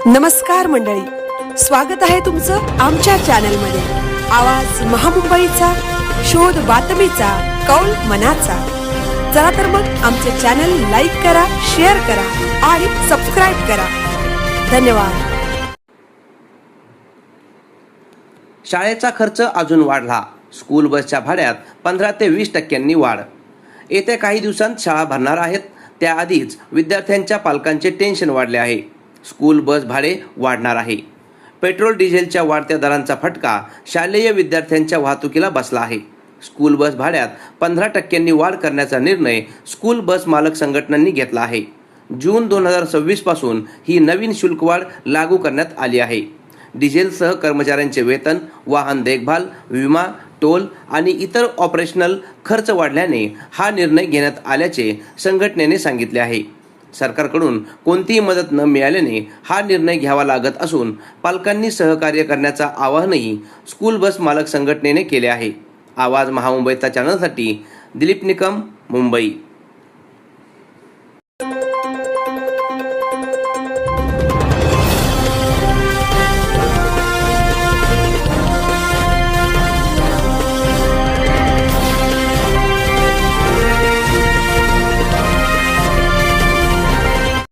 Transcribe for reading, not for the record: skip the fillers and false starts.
नमस्कार मंडळी, स्वागत आहे तुमचं आमच्या चॅनलमध्ये। आवाज महामुंबईचा, शोध बातमीचा, कौल मनाचा। चला तर मग आमचे चॅनल लाईक करा, शेअर करा आणि सबस्क्राइब करा। धन्यवाद। शाळेचा खर्च अजून वाढला। स्कूल बसच्या भाड्यात 15 ते 20% वाढ। येत्या काही दिवसांत शाळा भरणार आहेत, त्याआधीच विद्यार्थ्यांच्या पालकांचे टेन्शन वाढले आहे। स्कूल बस भाडे वाढणार आहे। पेट्रोल डिझेलच्या वाढत्या दरांचा फटका शालेय विद्यार्थ्यांच्या वाहतुकीला बसला आहे। स्कूल बस भाड्यात 15% वाढ करण्याचा निर्णय स्कूल बस मालक संघटनांनी घेतला आहे। जून 2026 पासून ही नवीन शुल्कवाढ लागू करण्यात आली आहे। डिझेलसह कर्मचाऱ्यांचे वेतन, वाहन देखभाल, विमा, टोल आणि इतर ऑपरेशनल खर्च वाढल्याने हा निर्णय घेण्यात आल्याचे संघटनेने सांगितले आहे। सरकारकडून कोणतीही मदत न मिळाल्याने हा निर्णय घ्यावा लागत असून पालकांनी सहकार्य करण्याचं आवाहनही स्कूल बस मालक संघटनेने केले आहे। आवाज महामुंबईचा चॅनलसाठी दिलीप निकम, मुंबई।